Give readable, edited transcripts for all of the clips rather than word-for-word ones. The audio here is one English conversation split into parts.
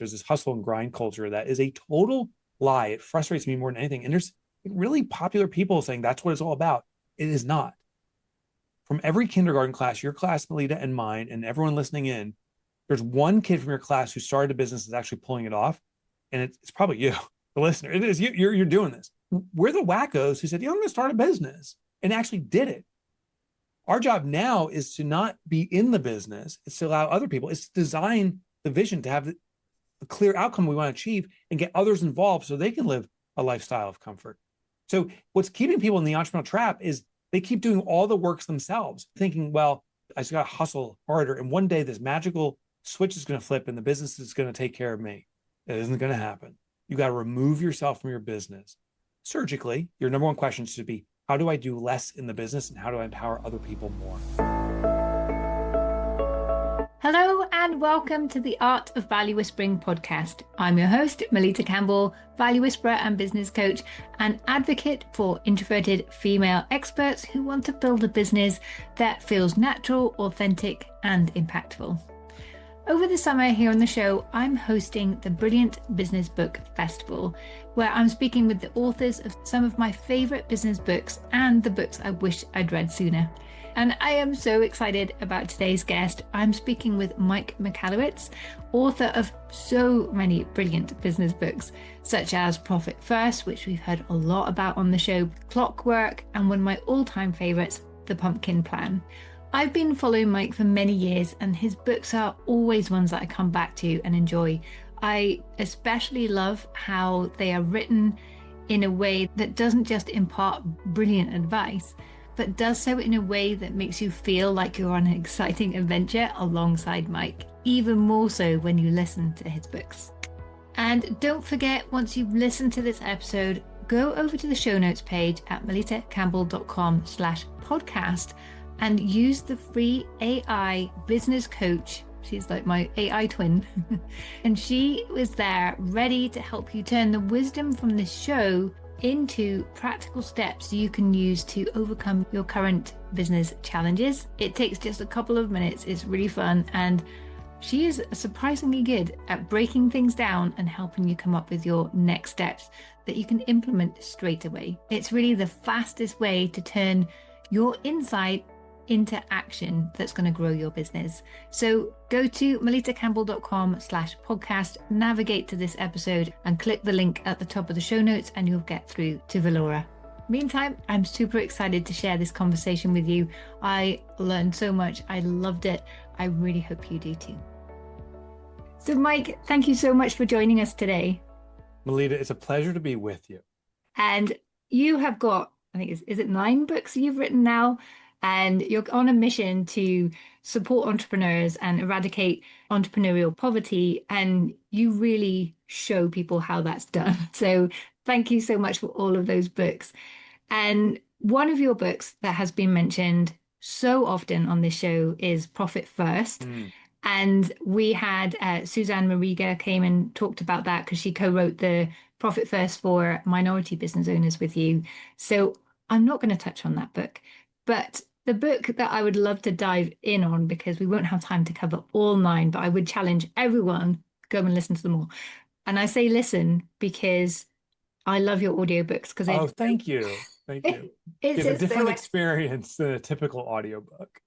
There's this hustle and grind culture that is a total lie. It frustrates me more than anything. And there's really popular people saying that's what it's all about. It is not. From every kindergarten class, your class, Melitta, and mine, and everyone listening in, there's one kid from your class who started a business that's actually pulling it off. And it's probably you, the listener. It is you. You're doing this. We're the wackos who said, I'm going to start a business and actually did it. Our job now is to not be in the business. It's to allow other people. It's to design the vision to have the clear outcome we want to achieve and get others involved so they can live a lifestyle of comfort. So what's keeping people in the entrepreneurial trap is they keep doing all the works themselves, thinking, well, I just got to hustle harder. And one day this magical switch is going to flip and the business is going to take care of me. That isn't going to happen. You got to remove yourself from your business surgically. Your number one question should be, how do I do less in the business and how do I empower other people more? Hello and welcome to the Art of Value Whispering podcast. I'm your host, Melitta Campbell, value whisperer and business coach and advocate for introverted female experts who want to build a business that feels natural, authentic and impactful. Over the summer here on the show, I'm hosting the Brilliant Business Book Festival, where I'm speaking with the authors of some of my favorite business books and the books I wish I'd read sooner. And I am so excited about today's guest. I'm speaking with Mike Michalowicz, author of so many brilliant business books, such as Profit First, which we've heard a lot about on the show, Clockwork, and one of my all-time favorites, The Pumpkin Plan. I've been following Mike for many years and his books are always ones that I come back to and enjoy. I especially love how they are written in a way that doesn't just impart brilliant advice, but does so in a way that makes you feel like you're on an exciting adventure alongside Mike, even more so when you listen to his books. And don't forget, once you've listened to this episode, go over to the show notes page at melittacampbell.com/podcast and use the free AI business coach. She's like my AI twin. And she was there ready to help you turn the wisdom from this show into practical steps you can use to overcome your current business challenges. It takes just a couple of minutes. It's really fun. And she is surprisingly good at breaking things down and helping you come up with your next steps that you can implement straight away. It's really the fastest way to turn your insight into action that's going to grow your business. So go to melittacampbell.com/podcast, navigate to this episode and click the link at the top of the show notes and you'll get through to Valora. Meantime, I'm super excited to share this conversation with you. I learned so much. I loved it. I really hope you do too. So Mike, thank you so much for joining us today. Melitta, it's a pleasure to be with you. And you have got, I think, is it 9 books you've written now? And you're on a mission to support entrepreneurs and eradicate entrepreneurial poverty. And you really show people how that's done. So thank you so much for all of those books. And one of your books that has been mentioned so often on this show is Profit First. And we had Suzanne Mariga came and talked about that because she co-wrote the Profit First for minority business owners with you. So I'm not going to touch on that book. But the book that I would love to dive in on, because we won't have time to cover all 9, but I would challenge everyone, go and listen to them all. And I say listen because I love your audiobooks. Because thank you. Thank you. It's a different experience than a typical audiobook.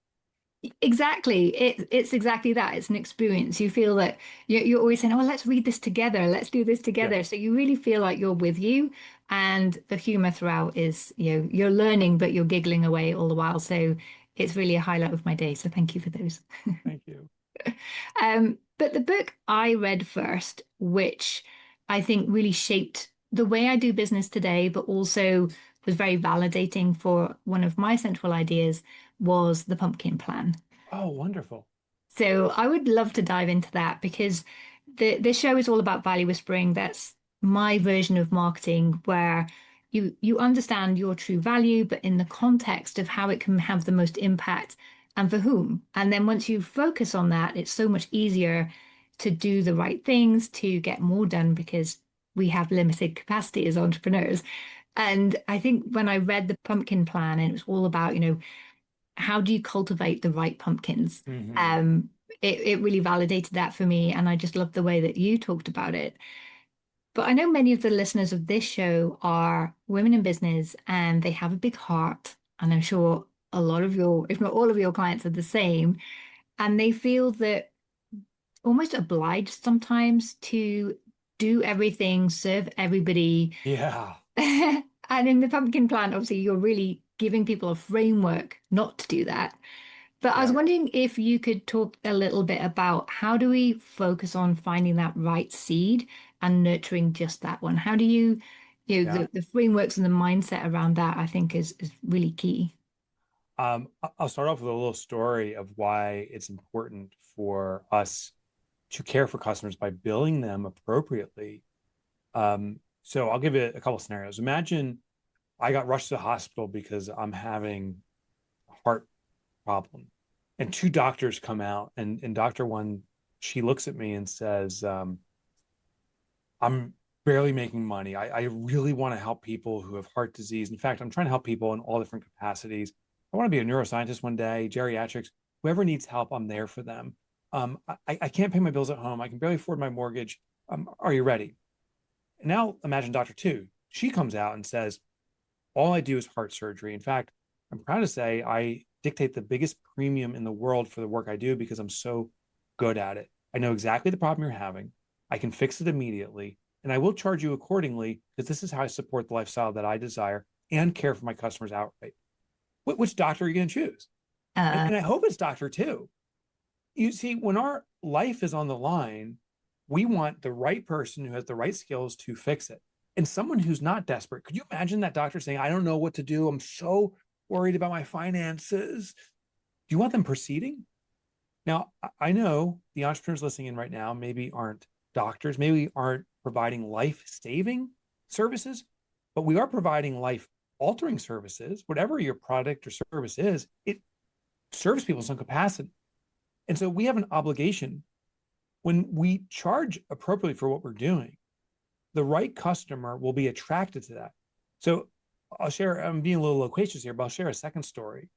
Exactly. It's exactly that. It's an experience. You feel that you're always saying, oh, let's read this together. Let's do this together. Yeah. So you really feel like you're with you. And the humor throughout is, you're learning, but you're giggling away all the while. So it's really a highlight of my day. So thank you for those. Thank you. But the book I read first, which I think really shaped the way I do business today, but also was very validating for one of my central ideas, was The Pumpkin Plan. Oh, wonderful. So I would love to dive into that because this show is all about value whispering. That's my version of marketing where you understand your true value, but in the context of how it can have the most impact and for whom. And then once you focus on that, it's so much easier to do the right things, to get more done because we have limited capacity as entrepreneurs. And I think when I read The Pumpkin Plan, and it was all about, how do you cultivate the right pumpkins? it really validated that for me. And I just love the way that you talked about it. But I know many of the listeners of this show are women in business and they have a big heart. And I'm sure a lot of your, if not all of your clients are the same. And they feel that almost obliged sometimes to do everything, serve everybody. Yeah. And in the pumpkin plant, obviously, you're really giving people a framework not to do that. But I was Yeah. wondering if you could talk a little bit about how do we focus on finding that right seed and nurturing just that one? How do Yeah. the frameworks and the mindset around that, I think is really key. I'll start off with a little story of why it's important for us to care for customers by billing them appropriately. So I'll give you a couple of scenarios. Imagine I got rushed to the hospital because I'm having a heart problem, and two doctors come out, and doctor one, she looks at me and says, I'm barely making money. I really want to help people who have heart disease. In fact, I'm trying to help people in all different capacities. I want to be a neuroscientist one day, geriatrics, whoever needs help, I'm there for them. I can't pay my bills at home. I can barely afford my mortgage. Are you ready? Now imagine Dr. Two. She comes out and says, all I do is heart surgery. In fact, I'm proud to say I dictate the biggest premium in the world for the work I do because I'm so good at it. I know exactly the problem you're having. I can fix it immediately, and I will charge you accordingly because this is how I support the lifestyle that I desire and care for my customers outright. Which doctor are you going to choose? Uh, And I hope it's Doctor Two. You see, when our life is on the line, we want the right person who has the right skills to fix it. And someone who's not desperate. Could you imagine that doctor saying, I don't know what to do. I'm so worried about my finances. Do you want them proceeding? Now, I know the entrepreneurs listening in right now maybe aren't doctors, maybe aren't providing life saving services, but we are providing life altering services. Whatever your product or service is, it serves people in some capacity. And so we have an obligation when we charge appropriately for what we're doing, the right customer will be attracted to that. So I'll share, I'm being a little loquacious here, but I'll share a second story.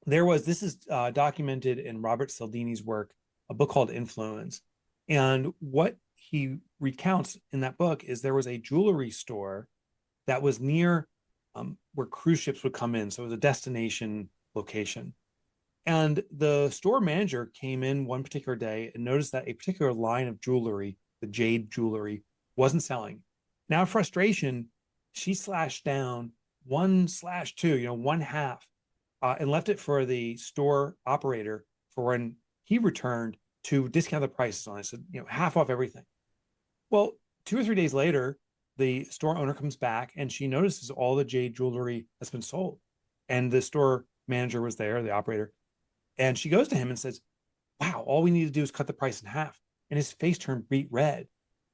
This is documented in Robert Cialdini's work, a book called Influence. And what he recounts in that book is there was a jewelry store that was near where cruise ships would come in. So it was a destination location. And the store manager came in one particular day and noticed that a particular line of jewelry, the jade jewelry, wasn't selling. Now, frustration, she slashed down 1/2, one half, and left it for the store operator for when he returned to discount the prices on it. So, half off everything. Well, 2 or 3 days later, the store owner comes back and she notices all the jade jewelry has been sold. And the store manager was there, the operator. And she goes to him and says, wow, all we need to do is cut the price in half. And his face turned beet red.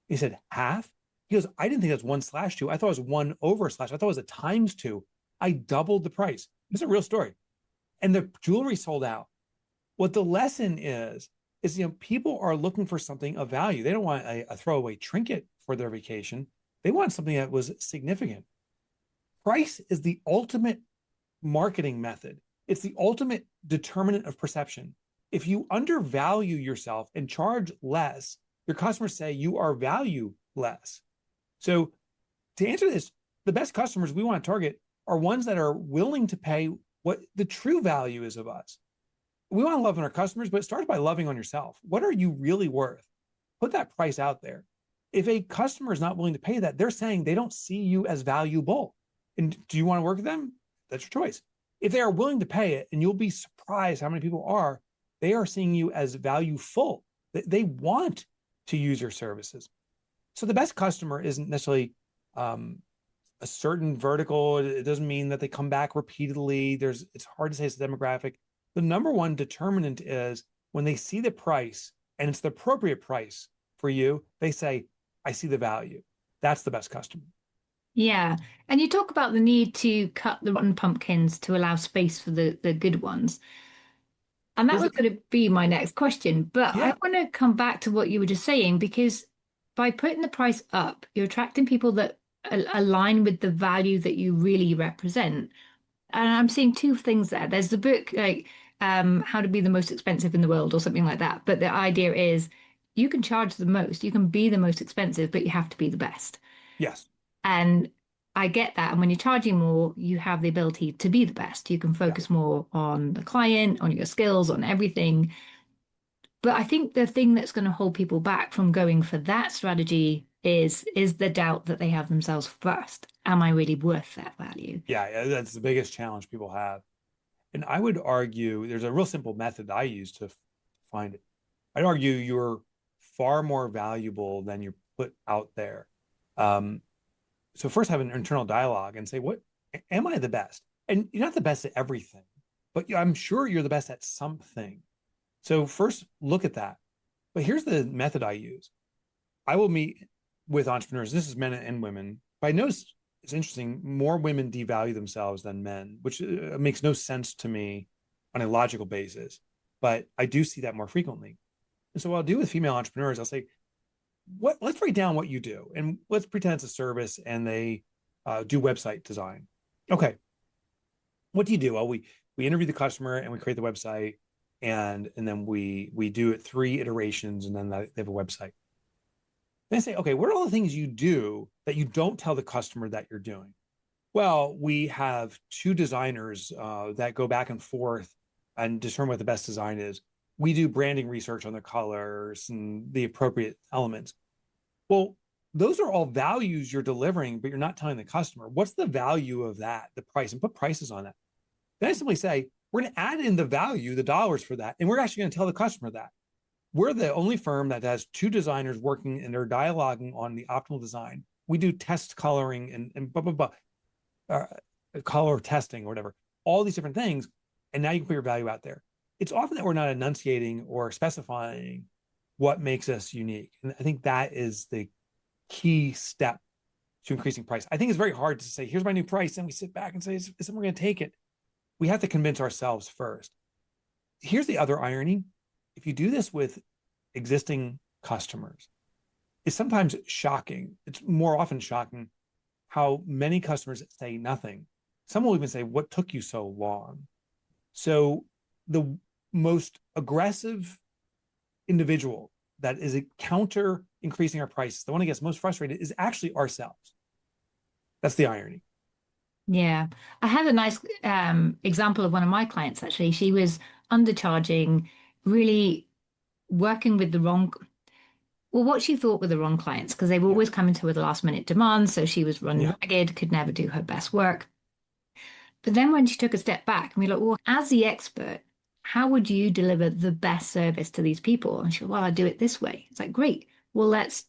He said, half? He goes, I didn't think it was 1/2. I thought it was 1//. I thought it was a ×2. I doubled the price. This is a real story. And the jewelry sold out. What the lesson is people are looking for something of value. They don't want a throwaway trinket for their vacation. They want something that was significant. Price is the ultimate marketing method. It's the ultimate determinant of perception. If you undervalue yourself and charge less, your customers say you are value less. So to answer this, the best customers we want to target are ones that are willing to pay what the true value is of us. We want to love on our customers, but it starts by loving on yourself. What are you really worth? Put that price out there. If a customer is not willing to pay that, they're saying they don't see you as valuable. And do you want to work with them? That's your choice. If they are willing to pay it, and you'll be surprised how many people are, they are seeing you as valueful. They want to use your services. So the best customer isn't necessarily a certain vertical. It doesn't mean that they come back repeatedly. It's hard to say it's a demographic. The number one determinant is when they see the price and it's the appropriate price for you, they say, I see the value. That's the best customer. yeah. And you talk about the need to cut the rotten pumpkins to allow space for the good ones. And that There's was going to be my next question. But I Yeah, want to come back to what you were just saying, because by putting the price up, you're attracting people that align with the value that you really represent. And I'm seeing two things there. There's the book, like how to be the most expensive in the world or something like that. But the idea is you can charge the most, you can be the most expensive, but you have to be the best. Yes. And I get that. And when you're charging more, you have the ability to be the best. You can Yeah. focus more on the client, on your skills, on everything. But I think the thing that's going to hold people back from going for that strategy is the doubt that they have themselves first. Am I really worth that value? Yeah. That's the biggest challenge people have. And I would argue there's a real simple method I use to find it. I'd argue you're far more valuable than you put out there. Um, so first have an internal dialogue and say, what am I the best? And you're not the best at everything, but I'm sure you're the best at something. So first look at that. But here's the method I use. I will meet with entrepreneurs. This is men and women. But I notice it's interesting, more women devalue themselves than men, which makes no sense to me on a logical basis. But I do see that more frequently. And so what I'll do with female entrepreneurs, I'll say, let's write down what you do and let's pretend it's a service and they do website design. Okay. What do you do? Well, we interview the customer and we create the website and then we do it 3 iterations and then they have a website. Then I say, okay, what are all the things you do that you don't tell the customer that you're doing? Well, we have 2 designers that go back and forth and determine what the best design is. We do branding research on the colors and the appropriate elements. Well, those are all values you're delivering, but you're not telling the customer. What's the value of that, the price, and put prices on that. Then I simply say, we're going to add in the value, the dollars for that, and we're actually going to tell the customer that. We're the only firm that has 2 designers working and they're dialoguing on the optimal design. We do test coloring and blah, blah, blah, color testing or whatever, all these different things. And now you can put your value out there. It's often that we're not enunciating or specifying what makes us unique. And I think that is the key step to increasing price. I think it's very hard to say, here's my new price. And we sit back and say, is someone going to take it? We have to convince ourselves first. Here's the other irony. If you do this with existing customers, it's sometimes shocking. It's more often shocking how many customers say nothing. Some will even say, what took you so long? So the most aggressive individual that is a counter increasing our prices, the one that gets most frustrated is actually ourselves. That's the irony. Yeah. I had a nice example of one of my clients, actually. She was undercharging, really working with the wrong, well, what she thought were the wrong clients, because they were Yeah. always coming to her with last minute demands. So she was running Yeah. ragged, could never do her best work. But then when she took a step back and we like, well, as the expert, how would you deliver the best service to these people? And she said, well, I do it this way. It's like, great. Well, let's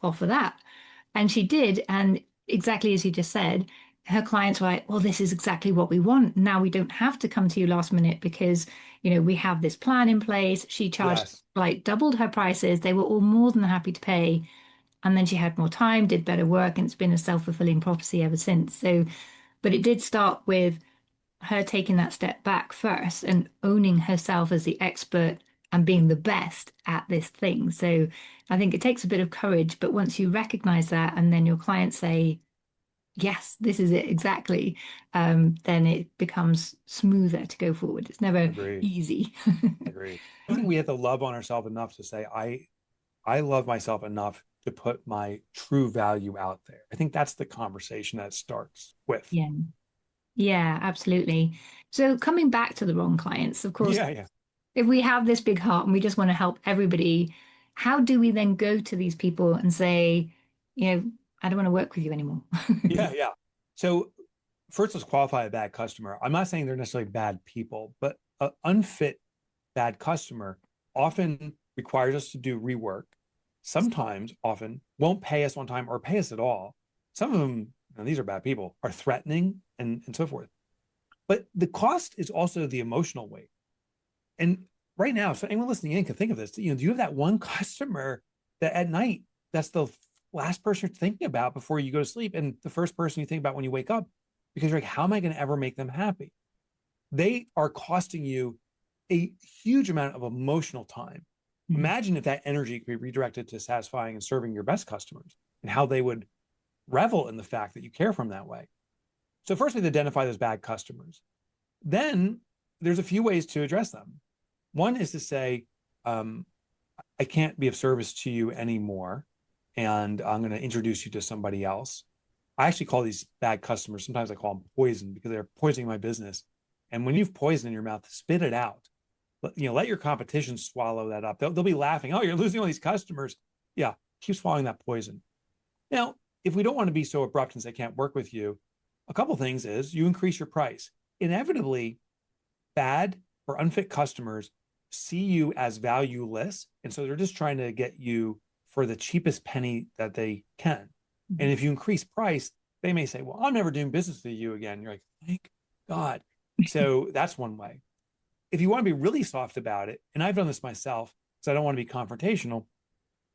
offer that. And she did. And exactly as you just said, her clients were like, well, this is exactly what we want. Now we don't have to come to you last minute because, we have this plan in place. She charged Yes. like doubled her prices. They were all more than happy to pay. And then she had more time, did better work, and it's been a self-fulfilling prophecy ever since. So, but it did start with her taking that step back first and owning herself as the expert and being the best at this thing. So I think it takes a bit of courage, but once you recognize that and then your clients say, yes, this is it exactly, then it becomes smoother to go forward. It's never Agreed. easy. Agreed. I think we have to love on ourselves enough to say, I love myself enough to put my true value out there. I think that's the conversation that starts with. Yeah. Yeah, absolutely. So coming back to the wrong clients, of course, Yeah, yeah. if we have this big heart and we just want to help everybody, how do we then go to these people and say, I don't want to work with you anymore? Yeah, yeah. So first, let's qualify a bad customer. I'm not saying they're necessarily bad people, but an unfit bad customer often requires us to do rework. Sometimes, often, won't pay us on time or pay us at all. Some of them, and these are bad people, are threatening and so forth. But the cost is also the emotional weight. And right now, so anyone listening in can think of this. Do you have that one customer that at night, that's the last person you're thinking about before you go to sleep, and the first person you think about when you wake up, because you're like, how am I going to ever make them happy? They are costing you a huge amount of emotional time. Imagine if that energy could be redirected to satisfying and serving your best customers and how they would revel in the fact that you care for them that way. So first we identify those bad customers. Then there's a few ways to address them. One is to say, I can't be of service to you anymore, and I'm going to introduce you to somebody else. I actually call these bad customers, sometimes I call them poison, because they're poisoning my business. And when you've poison in your mouth, spit it out. Let your competition swallow that up. They'll be laughing. Oh, you're losing all these customers. Yeah, keep swallowing that poison. Now, if we don't want to be so abrupt and say can't work with you, a couple of things is you increase your price. Inevitably, bad or unfit customers see you as valueless. And so they're just trying to get you for the cheapest penny that they can. And if you increase price, they may say, well, I'm never doing business with you again. You're like, thank God. So that's one way. If you want to be really soft about it, and I've done this myself because I don't want to be confrontational,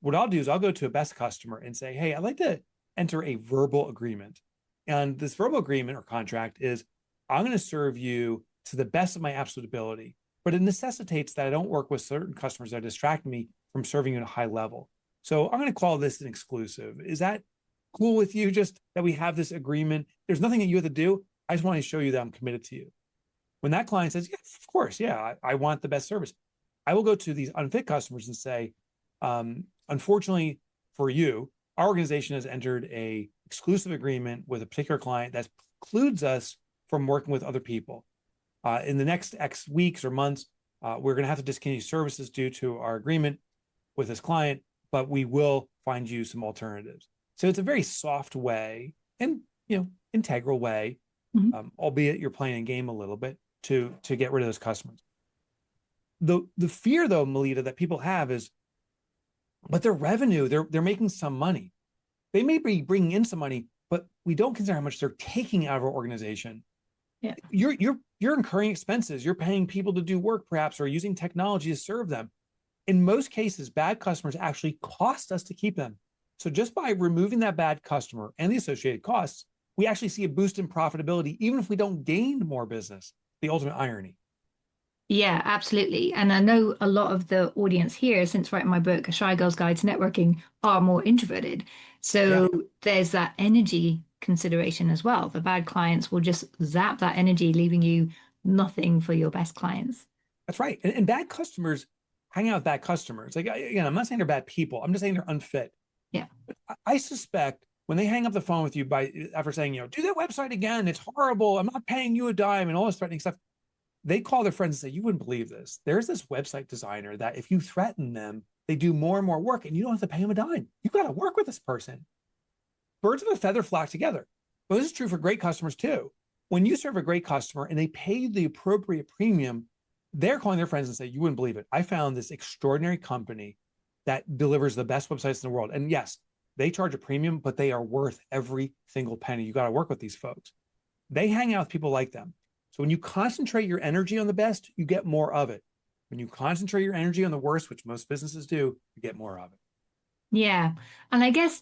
what I'll do is I'll go to a best customer and say, hey, I'd like to enter a verbal agreement. And this verbal agreement or contract is, I'm going to serve you to the best of my absolute ability, but it necessitates that I don't work with certain customers that distract me from serving you at a high level. So I'm going to call this an exclusive. Is that cool with you, just that we have this agreement? There's nothing that you have to do. I just want to show you that I'm committed to you. When that client says, yeah, of course, yeah, I want the best service, I will go to these unfit customers and say, unfortunately for you, our organization has entered a exclusive agreement with a particular client that precludes us from working with other people. In the next X weeks or months, we're going to have to discontinue services due to our agreement with this client, but we will find you some alternatives. So it's a very soft way and, integral way, albeit you're playing a game a little bit to get rid of those customers. The fear, though, Melitta, that people have is, but their revenue, they're making some money. They may be bringing in some money, but we don't consider how much they're taking out of our organization. Yeah. You're incurring expenses. You're paying people to do work, perhaps, or using technology to serve them. In most cases, bad customers actually cost us to keep them. So just by removing that bad customer and the associated costs, we actually see a boost in profitability, even if we don't gain more business. The ultimate irony. Yeah, absolutely. And I know a lot of the audience here, since writing my book, A Shy Girl's Guide to Networking, are more introverted. So there's that energy consideration as well. The bad clients will just zap that energy, leaving you nothing for your best clients. That's right. And bad customers hang out with bad customers. Like, again, I'm not saying they're bad people. I'm just saying they're unfit. Yeah. But I suspect when they hang up the phone with you after saying, do that website again, it's horrible, I'm not paying you a dime, and all this threatening stuff, they call their friends and say, you wouldn't believe this. There's this website designer that if you threaten them, they do more and more work and you don't have to pay them a dime. You got to work with this person. Birds of a feather flock together. Well, this is true for great customers too. When you serve a great customer and they pay the appropriate premium, they're calling their friends and say, you wouldn't believe it. I found this extraordinary company that delivers the best websites in the world. And yes, they charge a premium, but they are worth every single penny. You got to work with these folks. They hang out with people like them. So when you concentrate your energy on the best, you get more of it. When you concentrate your energy on the worst, which most businesses do, you get more of it. Yeah. And I guess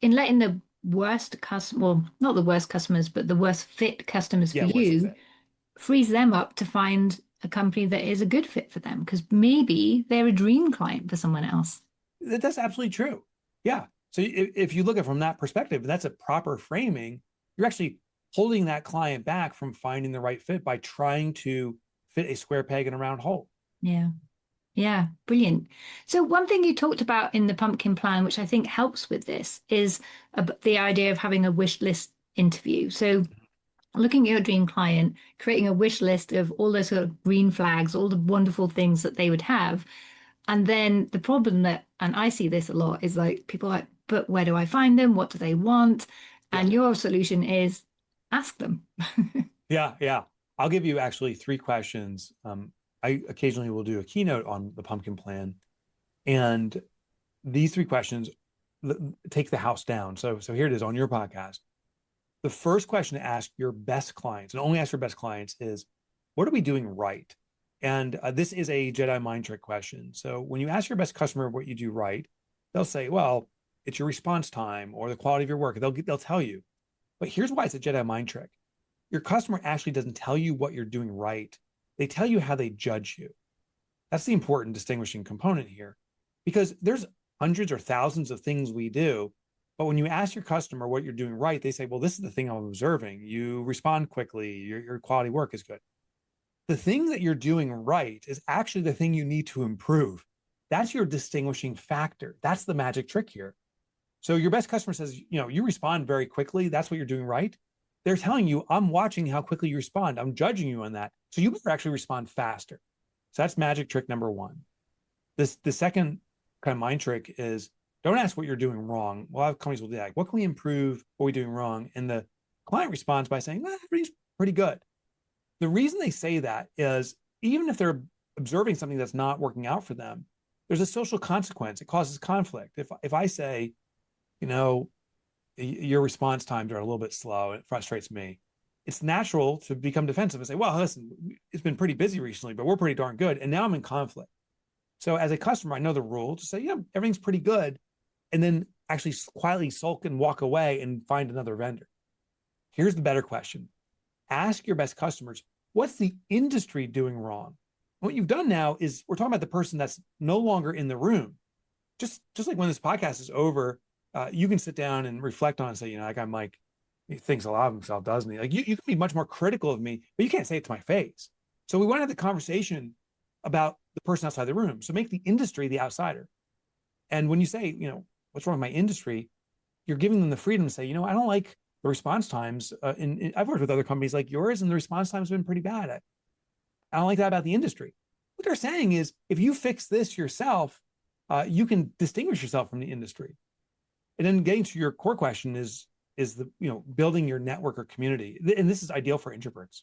in letting the worst customer, well, not the worst customers, but the worst fit customers for you, frees them up to find a company that is a good fit for them, because maybe they're a dream client for someone else. That's absolutely true. Yeah. So if you look at it from that perspective, that's a proper framing. You're actually holding that client back from finding the right fit by trying to fit a square peg in a round hole. Yeah. Yeah. Brilliant. So one thing you talked about in the pumpkin plan, which I think helps with this, is the idea of having a wish list interview. So looking at your dream client, creating a wish list of all those sort of green flags, all the wonderful things that they would have. And then the problem and I see this a lot, is like people are like, but where do I find them? What do they want? And your solution is ask them. Yeah. I'll give you actually 3 questions. I occasionally will do a keynote on the pumpkin plan. And these 3 questions take the house down. So here it is on your podcast. The first question to ask your best clients, and only ask your best clients, is, what are we doing right? And this is a Jedi mind trick question. So when you ask your best customer what you do right, they'll say, well, it's your response time or the quality of your work. They'll tell you. But here's why it's a Jedi mind trick. Your customer actually doesn't tell you what you're doing right. They tell you how they judge you. That's the important distinguishing component here, because there's hundreds or thousands of things we do. But when you ask your customer what you're doing right, they say, well, this is the thing I'm observing. You respond quickly. Your quality work is good. the thing that you're doing right is actually the thing you need to improve. That's your distinguishing factor. That's the magic trick here. So your best customer says, you respond very quickly. That's what you're doing right. They're telling you, I'm watching how quickly you respond. I'm judging you on that. So you better actually respond faster. So that's magic trick number one. The second kind of mind trick is don't ask what you're doing wrong. A lot of companies will do that. What can we improve? What are we doing wrong? And the client responds by saying, everything's pretty good. The reason they say that is even if they're observing something that's not working out for them, there's a social consequence. It causes conflict. If I say, your response times are a little bit slow, it frustrates me. It's natural to become defensive and say, well, listen, it's been pretty busy recently, but we're pretty darn good. And now I'm in conflict. So as a customer, I know the rule to say, yeah, everything's pretty good. And then actually quietly sulk and walk away and find another vendor. Here's the better question. Ask your best customers, what's the industry doing wrong? What you've done now is we're talking about the person that's no longer in the room. Just like when this podcast is over, you can sit down and reflect on and say, that guy Mike, he thinks a lot of himself, doesn't he? Like you can be much more critical of me, but you can't say it to my face. So we want to have the conversation about the person outside the room. So make the industry the outsider. And when you say, what's wrong with my industry, you're giving them the freedom to say, I don't like the response times. I've worked with other companies like yours, and the response times have been pretty bad. I don't like that about the industry. What they're saying is, if you fix this yourself, you can distinguish yourself from the industry. And then getting to your core question is the building your network or community, and this is ideal for introverts.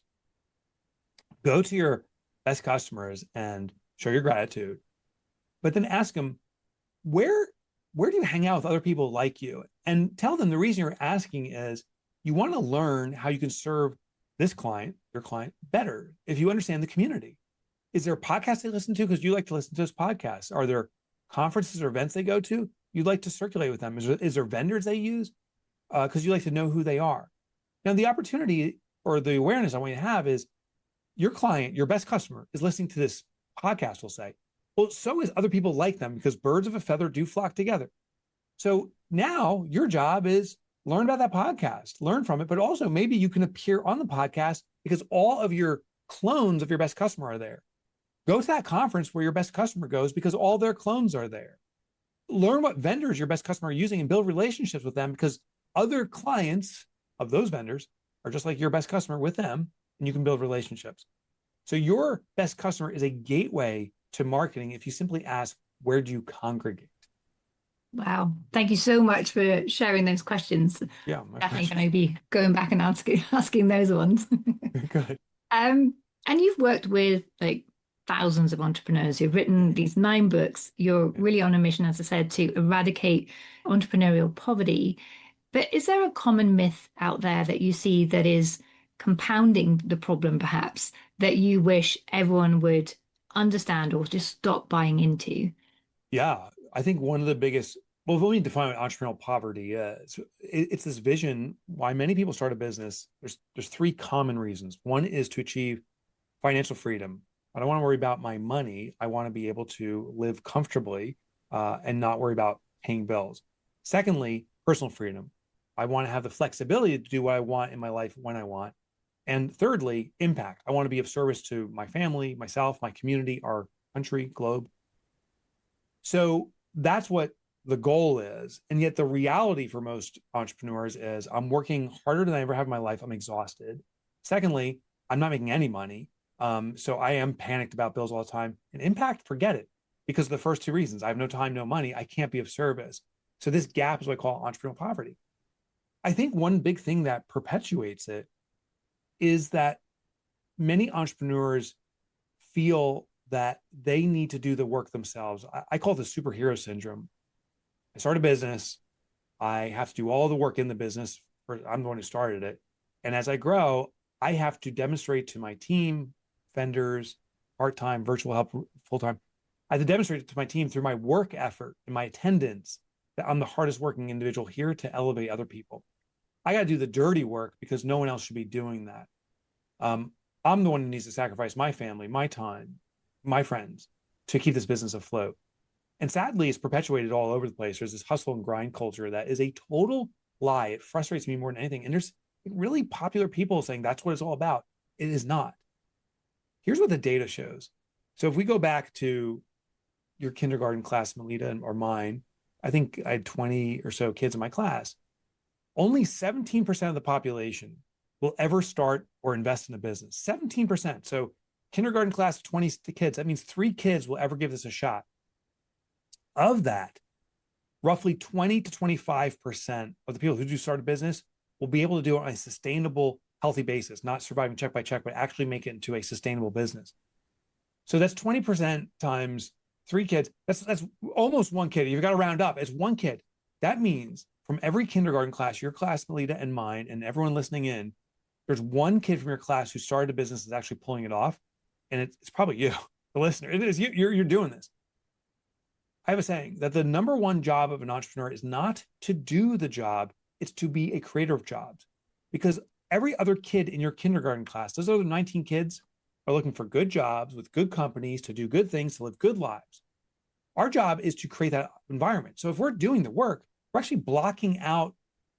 Go to your best customers and show your gratitude, but then ask them, where do you hang out with other people like you? And tell them the reason you're asking is you want to learn how you can serve this client, your client, better if you understand the community. Is there a podcast they listen to because you like to listen to those podcasts? Are there conferences or events they go to? You'd like to circulate with them. Is there vendors they use? Because you like to know who they are. Now, the opportunity or the awareness I want you to have is your client, your best customer, is listening to this podcast, we'll say. Well, so is other people like them because birds of a feather do flock together. So now your job is learn about that podcast, learn from it, but also maybe you can appear on the podcast because all of your clones of your best customer are there. Go to that conference where your best customer goes because all their clones are there. Learn what vendors your best customer are using and build relationships with them because other clients of those vendors are just like your best customer with them, and you can build relationships. So your best customer is a gateway to marketing if you simply ask, where do you congregate? Wow. Thank you so much for sharing those questions. Yeah. Definitely going to be going back and asking those ones. Good. And you've worked with thousands of entrepreneurs. You've written these 9 books. You're really on a mission, as I said, to eradicate entrepreneurial poverty. But is there a common myth out there that you see that is compounding the problem, perhaps, that you wish everyone would understand or just stop buying into? Yeah, I think one of the biggest, well, let me define what entrepreneurial poverty is. It's this vision why many people start a business. There's 3 common reasons. One is to achieve financial freedom. I don't want to worry about my money. I want to be able to live comfortably and not worry about paying bills. Secondly, personal freedom. I want to have the flexibility to do what I want in my life when I want. And thirdly, impact. I want to be of service to my family, myself, my community, our country, globe. So that's what the goal is. And yet the reality for most entrepreneurs is I'm working harder than I ever have in my life. I'm exhausted. Secondly, I'm not making any money. So I am panicked about bills all the time. And impact, forget it. Because of the first 2 reasons. I have no time, no money. I can't be of service. So this gap is what I call entrepreneurial poverty. I think one big thing that perpetuates it is that many entrepreneurs feel that they need to do the work themselves. I call it the superhero syndrome. I start a business. I have to do all the work in the business. I'm the one who started it. And as I grow, I have to demonstrate to my team, vendors, part-time, virtual help, full-time. I have to demonstrate it to my team through my work effort and my attendance that I'm the hardest working individual here to elevate other people. I got to do the dirty work because no one else should be doing that. I'm the one who needs to sacrifice my family, my time, my friends to keep this business afloat. And sadly, it's perpetuated all over the place. There's this hustle and grind culture that is a total lie. It frustrates me more than anything. And there's really popular people saying that's what it's all about. It is not. Here's what the data shows. So if we go back to your kindergarten class, Melitta, or mine, I think I had 20 or so kids in my class. Only 17% of the population will ever start or invest in a business. 17%. So kindergarten class of 20 kids, that means 3 kids will ever give this a shot. Of that, roughly 20 to 25% of the people who do start a business will be able to do it on a sustainable, healthy basis, not surviving check by check, but actually make it into a sustainable business. So that's 20% times 3 kids. That's almost 1 kid. You've got to round up. It's 1 kid. That means from every kindergarten class, your class, Melitta, and mine, and everyone listening in, there's 1 kid from your class who started a business that's actually pulling it off. And it's probably you, the listener. It is you. You're doing this. I have a saying that the number 1 job of an entrepreneur is not to do the job, it's to be a creator of jobs. Because every other kid in your kindergarten class, those other 19 kids, are looking for good jobs with good companies to do good things, to live good lives. Our job is to create that environment. So if we're doing the work, we're actually blocking out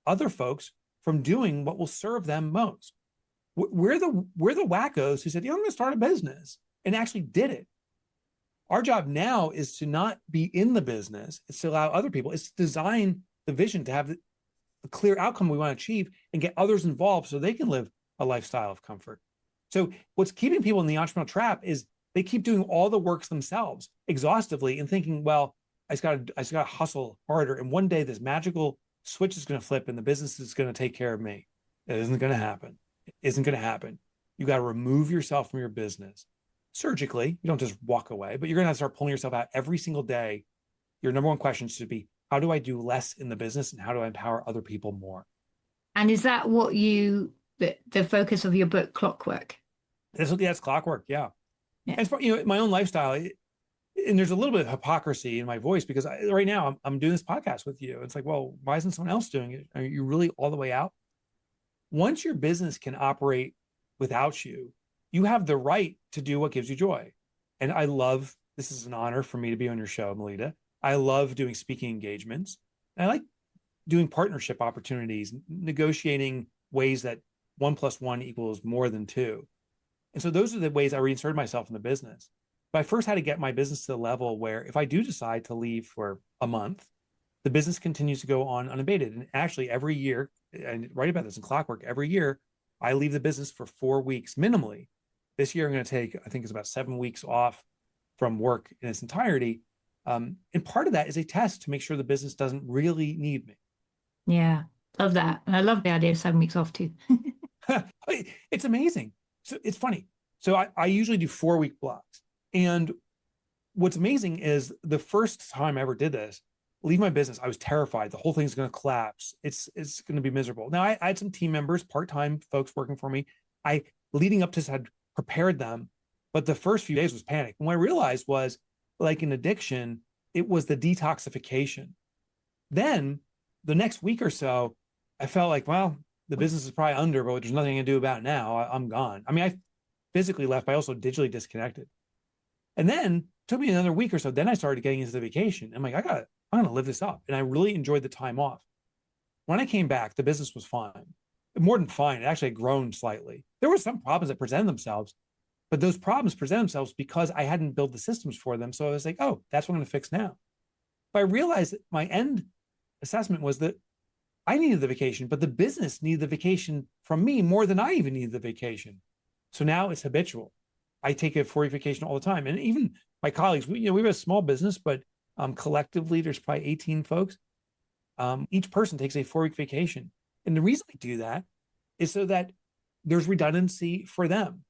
other folks from doing what will serve them most. We're the wackos who said, I'm going to start a business and actually did it. Our job now is to not be in the business. It's to allow other people. It's to design the vision to have the clear outcome we want to achieve and get others involved so they can live a lifestyle of comfort. So what's keeping people in the entrepreneurial trap is they keep doing all the works themselves exhaustively and thinking, well, I just got to hustle harder. And one day this magical switch is going to flip and the business is going to take care of me. It isn't going to happen. It isn't going to happen. You got to remove yourself from your business surgically. You don't just walk away, but you're going to have to start pulling yourself out every single day. Your number 1 question should be, how do I do less in the business and how do I empower other people more? And is that what the focus of your book, Clockwork? That's Clockwork. Yeah. And it's, my own lifestyle. And there's a little bit of hypocrisy in my voice because right now I'm doing this podcast with you. It's like, well, why isn't someone else doing it? Are you really all the way out? Once your business can operate without you, you have the right to do what gives you joy. And this is an honor for me to be on your show, Melitta. I love doing speaking engagements. And I like doing partnership opportunities, negotiating ways that 1 + 1 equals more than 2. And so those are the ways I reinserted myself in the business. But I first had to get my business to the level where if I do decide to leave for a month, the business continues to go on unabated. And actually every year, and write about this in Clockwork, every year I leave the business for 4 weeks minimally. This year I'm going to take, I think it's about 7 weeks off from work in its entirety. And part of that is a test to make sure the business doesn't really need me. Yeah, love that. And I love the idea of 7 weeks off too. It's amazing. So it's funny. So I usually do 4-week blocks. And what's amazing is the first time I ever did this, leave my business, I was terrified. The whole thing's going to collapse. It's going to be miserable. Now I had some team members, part-time folks working for me. Leading up to this, had prepared them, but the first few days was panic. And what I realized was, like an addiction, it was the detoxification. Then the next week or so, I felt like, well, the business is probably under, but there's nothing I can do about it now. I'm gone. I mean, I physically left, but I also digitally disconnected. And then it took me another week or so. Then I started getting into the vacation. I'm like, I'm going to live this up. And I really enjoyed the time off. When I came back, the business was fine. More than fine. It actually had grown slightly. There were some problems that presented themselves, but those problems present themselves because I hadn't built the systems for them. So I was like, oh, that's what I'm going to fix now. But I realized that my end assessment was that I needed the vacation, but the business needed the vacation from me more than I even needed the vacation. So now it's habitual. I take a 4-week vacation all the time. And even my colleagues, we have a small business, but collectively there's probably 18 folks. Each person takes a 4-week vacation. And the reason we do that is so that there's redundancy for them.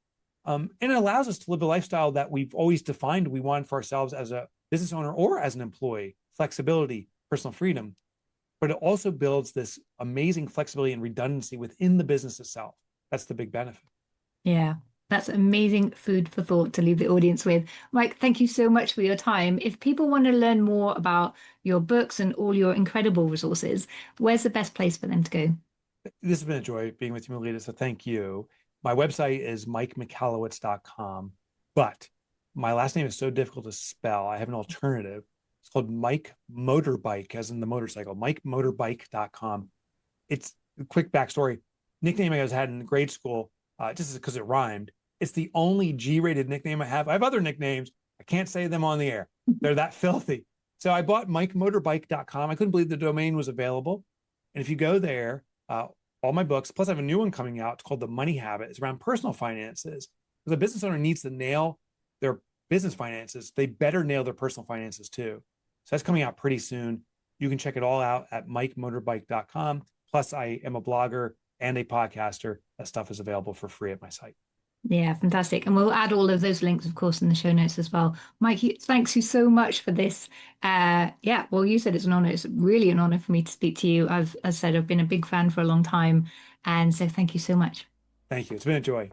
And it allows us to live a lifestyle that we've always defined we want for ourselves as a business owner or as an employee: flexibility, personal freedom. But it also builds this amazing flexibility and redundancy within the business itself. That's the big benefit. Yeah, that's amazing food for thought to leave the audience with. Mike, thank you so much for your time. If people want to learn more about your books and all your incredible resources, where's the best place for them to go? This has been a joy being with you, Melitta, so thank you. My website is mikemichalowicz.com, but my last name is so difficult to spell. I have an alternative. It's called Mike Motorbike, as in the motorcycle, mikemotorbike.com. It's a quick backstory. Nickname I was had in grade school, just because it rhymed, It's the only G-rated nickname I have. I have other nicknames. I can't say them on the air. They're that filthy. So I bought MikeMotorbike.com. I couldn't believe the domain was available. And if you go there, all my books, plus I have a new one coming out. It's called The Money Habit. It's around personal finances. Because a business owner needs to nail their business finances. They better nail their personal finances too. So that's coming out pretty soon. You can check it all out at MikeMotorbike.com. Plus, I am a blogger and a podcaster. That stuff is available for free at my site. Yeah, fantastic. And we'll add all of those links, of course, in the show notes as well. Mike, thanks you so much for this. Well, you said it's an honor. It's really an honor for me to speak to you. As I said, I've been a big fan for a long time. And so thank you so much. Thank you. It's been a joy.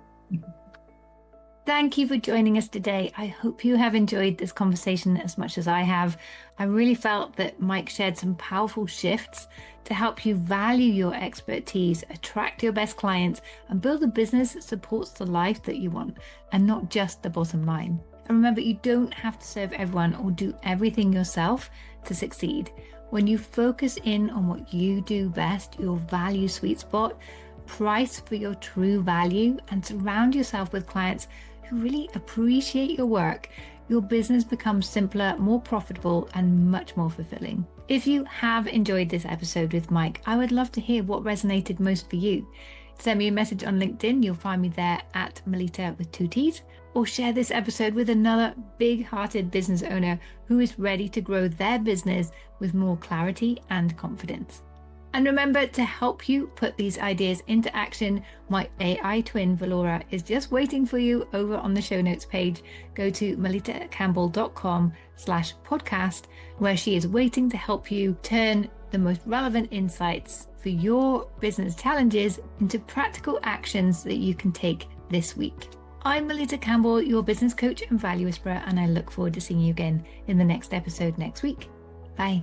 Thank you for joining us today. I hope you have enjoyed this conversation as much as I have. I really felt that Mike shared some powerful shifts to help you value your expertise, attract your best clients, and build a business that supports the life that you want, and not just the bottom line. And remember, you don't have to serve everyone or do everything yourself to succeed. When you focus in on what you do best, your value sweet spot, price for your true value, and surround yourself with clients who really appreciate your work, your business becomes simpler, more profitable, and much more fulfilling. If you have enjoyed this episode with Mike, I would love to hear what resonated most for you. Send me a message on LinkedIn. You'll find me there at Melitta with 2 T's. Or share this episode with another big-hearted business owner who is ready to grow their business with more clarity and confidence. And remember, to help you put these ideas into action, my AI twin, Valora, is just waiting for you over on the show notes page. Go to melittacampbell.com/podcast, where she is waiting to help you turn the most relevant insights for your business challenges into practical actions that you can take this week. I'm Melitta Campbell, your business coach and value whisperer, and I look forward to seeing you again in the next episode next week. Bye.